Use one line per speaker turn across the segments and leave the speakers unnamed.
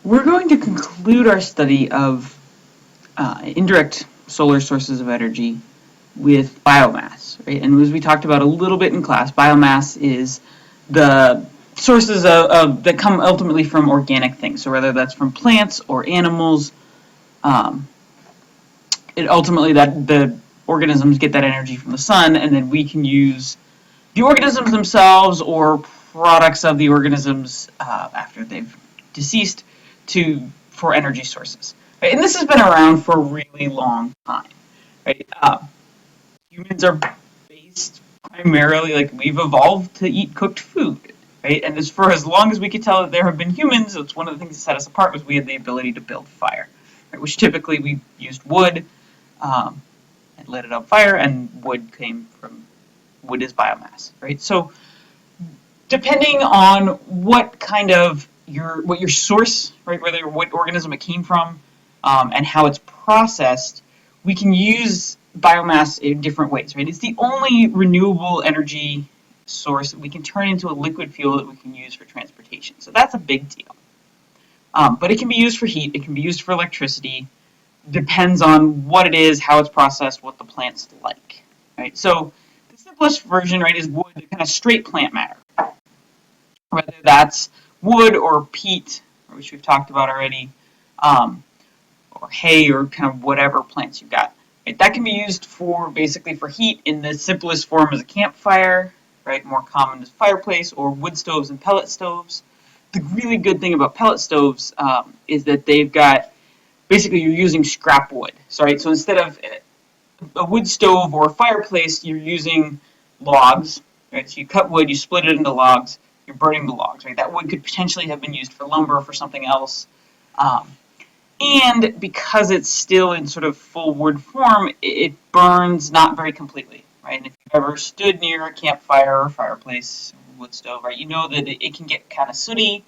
We're going to conclude our study of indirect solar sources of energy with biomass, right? And as we talked about a little bit in class, biomass is the sources that come ultimately from organic things. So whether that's from plants or animals, it ultimately that the organisms get that energy from the sun, and then we can use the organisms themselves or products of the organisms after they've deceased for energy sources. Right? And this has been around for a really long time. Right? Humans are based primarily, like, we've evolved to eat cooked food. Right? And for as long as we could tell that there have been humans, it's one of the things that set us apart was we had the ability to build fire, right? Which typically we used wood and lit it on fire, and wood is biomass, right? So depending on what kind of what your source, right, whether what organism it came from, and how it's processed, we can use biomass in different ways, right? It's the only renewable energy source that we can turn into a liquid fuel that we can use for transportation. So that's a big deal. But it can be used for heat, it can be used for electricity, depends on what it is, how it's processed, what the plant's like, right? So the simplest version, right, is wood, kind of straight plant matter. Whether that's wood or peat, which we've talked about already, or hay, or kind of whatever plants you've got. Right? That can be used for basically for heat in the simplest form as a campfire, right? More common is fireplace or wood stoves and pellet stoves. The really good thing about pellet stoves is that they've got, basically you're using scrap wood. So instead of a wood stove or a fireplace, you're using logs, right? So you cut wood, you split it into logs, you're burning the logs, right? That wood could potentially have been used for lumber or for something else. And because it's still in sort of full wood form, it burns not very completely, right? And if you've ever stood near a campfire or fireplace, or wood stove, right, you know that it can get kind of sooty.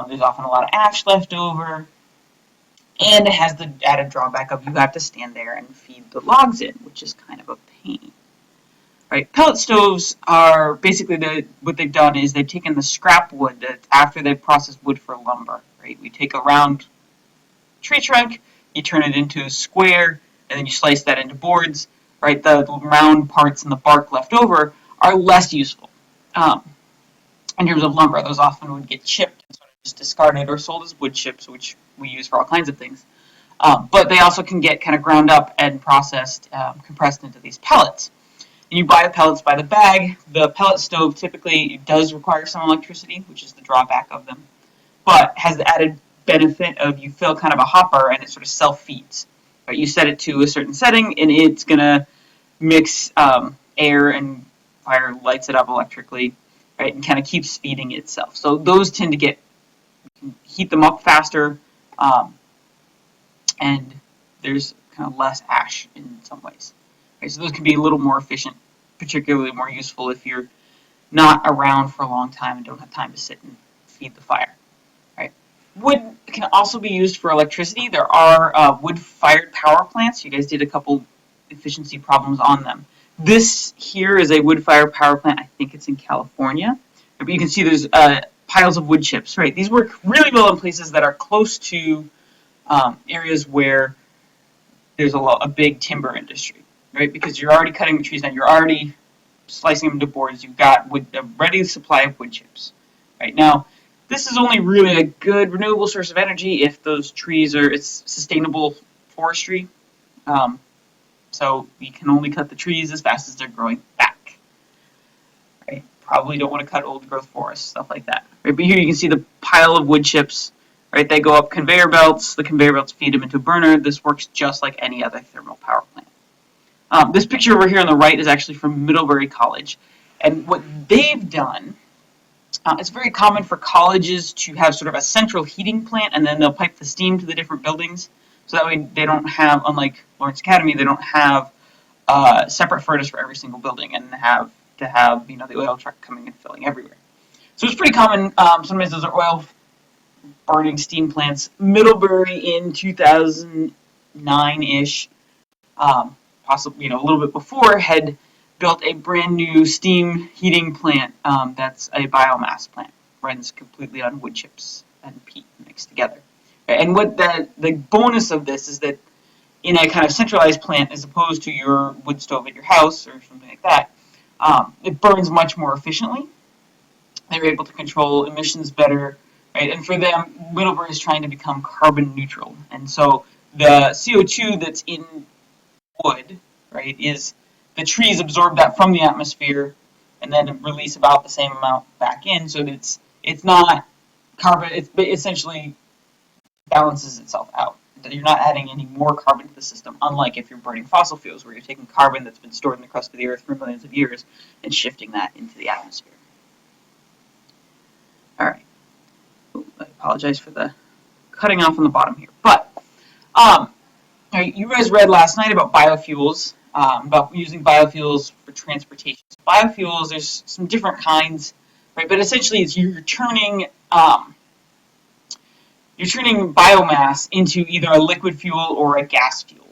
There's often a lot of ash left over. And it has the added drawback of you have to stand there and feed the logs in, which is kind of a pain. Right? Pellet stoves are basically what they've done is they've taken the scrap wood after they've processed wood for lumber. Right? We take a round tree trunk, you turn it into a square, and then you slice that into boards. Right? The round parts and the bark left over are less useful. In terms of lumber, those often would get chipped and sort of just discarded or sold as wood chips, which we use for all kinds of things. But they also can get kind of ground up and processed, compressed into these pellets. And you buy the pellets by the bag. The pellet stove typically does require some electricity, which is the drawback of them, but has the added benefit of you fill kind of a hopper and it sort of self-feeds. Right? You set it to a certain setting and it's going to mix air and fire, lights it up electrically, right, and kind of keeps feeding itself. So those tend to you can heat them up faster, and there's kind of less ash in some ways. Okay, so those can be a little more efficient, particularly more useful if you're not around for a long time and don't have time to sit and feed the fire. Right? Wood can also be used for electricity. There are wood-fired power plants. You guys did a couple efficiency problems on them. This here is a wood-fired power plant. I think it's in California. But you can see there's piles of wood chips. Right? These work really well in places that are close to areas where there's a big timber industry. Right? Because you're already cutting the trees down. You're already slicing them into boards. You've got a ready supply of wood chips. Right? Now, this is only really a good renewable source of energy if those trees it's sustainable forestry. So you can only cut the trees as fast as they're growing back. Right? Probably don't want to cut old growth forests, stuff like that. Right? But here you can see the pile of wood chips. Right? They go up conveyor belts. The conveyor belts feed them into a burner. This works just like any other thermal power plant. This picture over here on the right is actually from Middlebury College. And what they've done, it's very common for colleges to have sort of a central heating plant, and then they'll pipe the steam to the different buildings. So that way they don't have, unlike Lawrence Academy, they don't have a separate furnace for every single building and have to have the oil truck coming and filling everywhere. So it's pretty common. Sometimes those are oil burning steam plants. Middlebury in 2009-ish, possibly a little bit before, had built a brand new steam heating plant that's a biomass plant. Runs completely on wood chips and peat mixed together. And what the bonus of this is that in a kind of centralized plant, as opposed to your wood stove at your house or something like that, it burns much more efficiently. They're able to control emissions better, right? And for them, Middlebury is trying to become carbon neutral. And so the CO2 that's in wood, right, is the trees absorb that from the atmosphere and then release about the same amount back in. So that it's not carbon. It essentially balances itself out. You're not adding any more carbon to the system, unlike if you're burning fossil fuels, where you're taking carbon that's been stored in the crust of the earth for millions of years and shifting that into the atmosphere. All right. Ooh, I apologize for the cutting off on the bottom here. But right, you guys read last night about biofuels, about using biofuels for transportation. So biofuels, there's some different kinds, right? But essentially, it's you're turning biomass into either a liquid fuel or a gas fuel.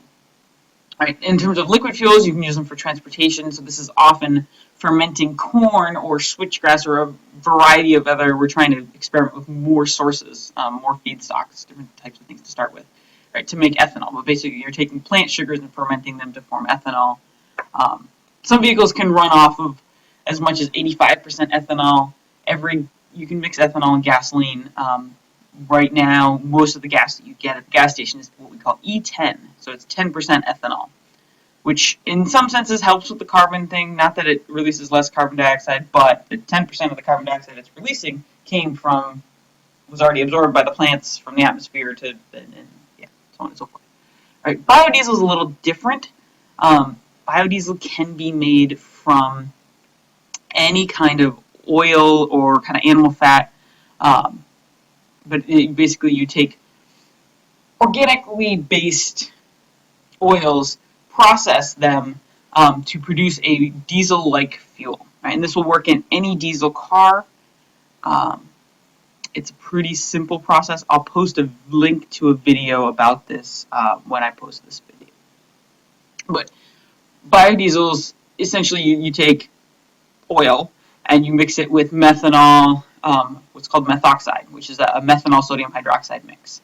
Right? In terms of liquid fuels, you can use them for transportation. So this is often fermenting corn or switchgrass or a variety of other. We're trying to experiment with more sources, more feedstocks, different types of things to start with, right? To make ethanol. But basically, you're taking plant sugars and fermenting them to form ethanol. Some vehicles can run off of as much as 85% ethanol. You can mix ethanol and gasoline. Right now, most of the gas that you get at the gas station is what we call E10, so it's 10% ethanol, which in some senses helps with the carbon thing. Not that it releases less carbon dioxide, but the 10% of the carbon dioxide it's releasing was already absorbed by the plants from the atmosphere and so on and so forth. All right, biodiesel is a little different. Biodiesel can be made from any kind of oil or kind of animal fat. But basically, you take organically based oils, process them to produce a diesel-like fuel. Right? And this will work in any diesel car. It's a pretty simple process. I'll post a link to a video about this when I post this video. But biodiesels, essentially, you take oil and you mix it with methanol, what's called methoxide, which is a methanol sodium hydroxide mix.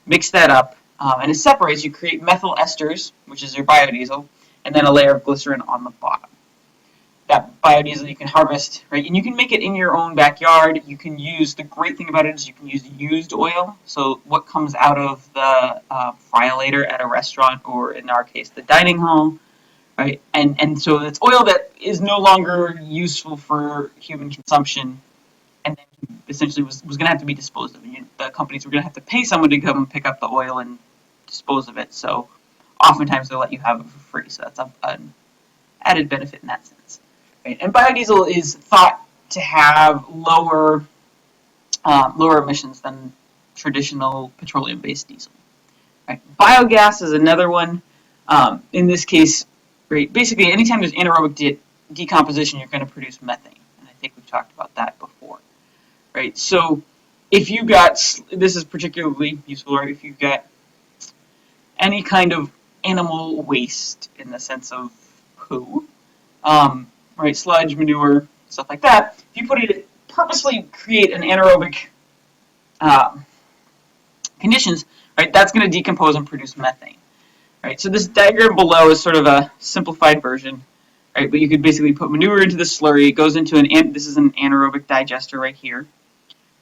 Mix that up, and it separates. You create methyl esters, which is your biodiesel, and then a layer of glycerin on the bottom. That biodiesel you can harvest, right? And you can make it in your own backyard. You can use, the great thing about it is you can use used oil. So what comes out of the fryolator at a restaurant, or in our case, the dining hall, right? And so it's oil that is no longer useful for human consumption, and then essentially was going to have to be disposed of. The companies were going to have to pay someone to come and pick up the oil and dispose of it. So oftentimes they'll let you have it for free. So that's an added benefit in that sense. Right? And biodiesel is thought to have lower emissions than traditional petroleum-based diesel. Right? Biogas is another one. In this case, right, basically anytime there's anaerobic decomposition, you're going to produce methane. And I think we've talked about that before. Right? So if you got, this is particularly useful, right? If you've got any kind of animal waste in the sense of poo, right, sludge, manure, stuff like that, if you purposely create an anaerobic conditions, right, that's going to decompose and produce methane. Right? So this diagram below is sort of a simplified version, right? But you could basically put manure into the slurry. It goes into this is an anaerobic digester right here,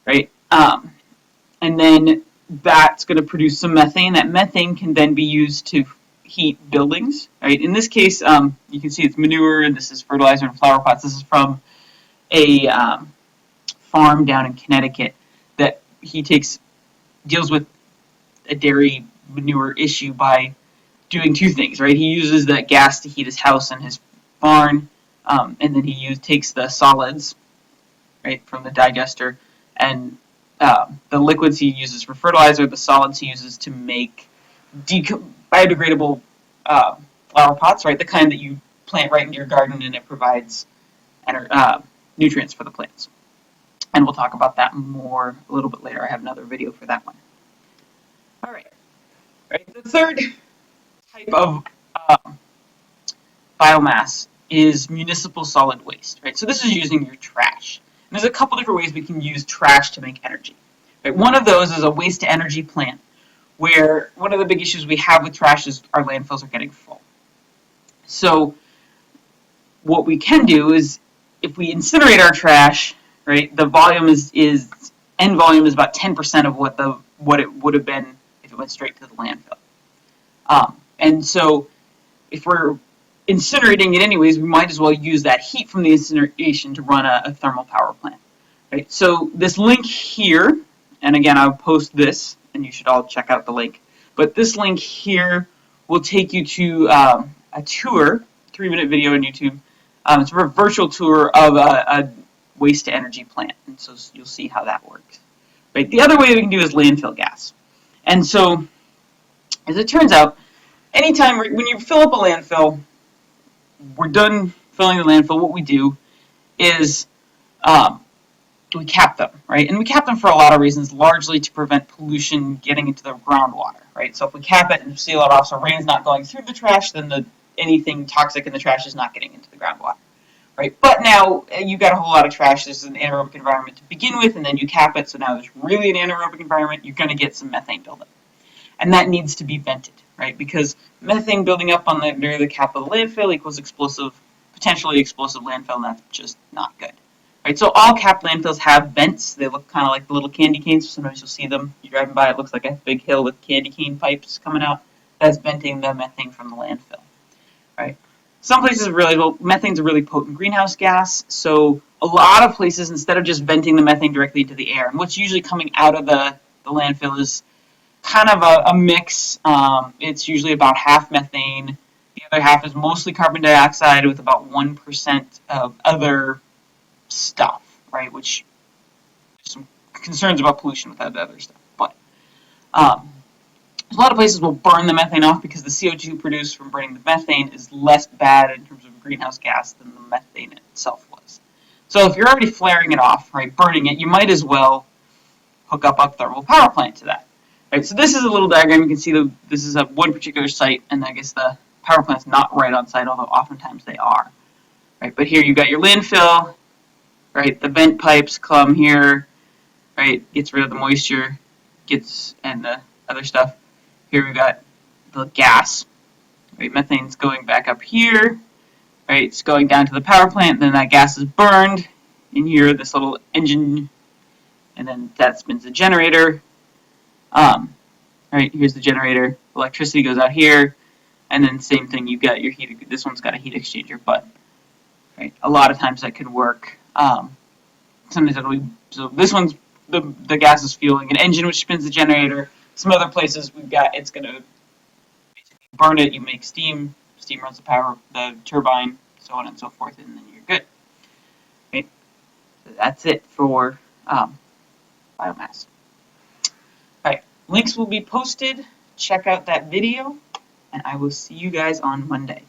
right? And then that's going to produce some methane. That methane can then be used to heat buildings, right? In this case, you can see it's manure, and this is fertilizer and flower pots. This is from a farm down in Connecticut that he deals with a dairy manure issue by doing two things, right? He uses that gas to heat his house and his barn, and then he takes the solids, right, from the digester, and the liquids he uses for fertilizer, the solids he uses to make biodegradable flower pots, right, the kind that you plant right into your garden, and it provides nutrients for the plants. And we'll talk about that more a little bit later. I have another video for that one. All right. The third type of biomass is municipal solid waste, right? So this is using your trash. And there's a couple different ways we can use trash to make energy. Right? One of those is a waste-to-energy plant, where one of the big issues we have with trash is our landfills are getting full. So what we can do is, if we incinerate our trash, right, the volume is end volume is about 10% of what it would have been if it went straight to the landfill. And so if we're incinerating it anyways, we might as well use that heat from the incineration to run a thermal power plant. Right? So this link here, and again, I'll post this, and you should all check out the link. But this link here will take you to a tour, 3-minute video on YouTube. It's a virtual tour of a waste-to-energy plant, and so you'll see how that works. Right? The other way we can do is landfill gas. And so, as it turns out, anytime when you fill up a landfill, we're done filling the landfill, what we do is we cap them, right? And we cap them for a lot of reasons, largely to prevent pollution getting into the groundwater, right? So if we cap it and seal it off so rain's not going through the trash, then anything toxic in the trash is not getting into the groundwater, right? But now you've got a whole lot of trash. This is an anaerobic environment to begin with, and then you cap it, so now there's really an anaerobic environment. You're going to get some methane buildup. And that needs to be vented, right? Because methane building up near the cap of the landfill equals potentially explosive landfill, and that's just not good. Right, so all capped landfills have vents. They look kind of like the little candy canes. Sometimes you'll see them. You're driving by, it looks like a big hill with candy cane pipes coming out. That's venting the methane from the landfill. Right. Some places methane's a really potent greenhouse gas. So a lot of places, instead of just venting the methane directly into the air, and what's usually coming out of the landfill is kind of a mix. It's usually about half methane. The other half is mostly carbon dioxide with about 1% of other stuff, right? Which some concerns about pollution with that other stuff. But a lot of places will burn the methane off because the CO2 produced from burning the methane is less bad in terms of greenhouse gas than the methane itself was. So if you're already flaring it off, right, burning it, you might as well hook up a thermal power plant to that. Right, so this is a little diagram. You can see this is one particular site, and I guess the power plant's not right on site, although oftentimes they are. Right, but here you've got your landfill. Right, the vent pipes come here, right, gets rid of the moisture, and the other stuff. Here we've got the gas, right, methane's going back up here, right, it's going down to the power plant, then that gas is burned in here, this little engine, and then that spins the generator. Right, here's the generator, electricity goes out here, and then same thing, you've got your heat, this one's got a heat exchanger button. Right, a lot of times that could work. Sometimes it'll be, so this one's the gas is fueling an engine which spins the generator. Some other places it's going to burn it, you make steam runs the turbine, so on and so forth, and then you're good. Okay. So that's it for biomass. Alright, links will be posted. Check out that video, and I will see you guys on Monday.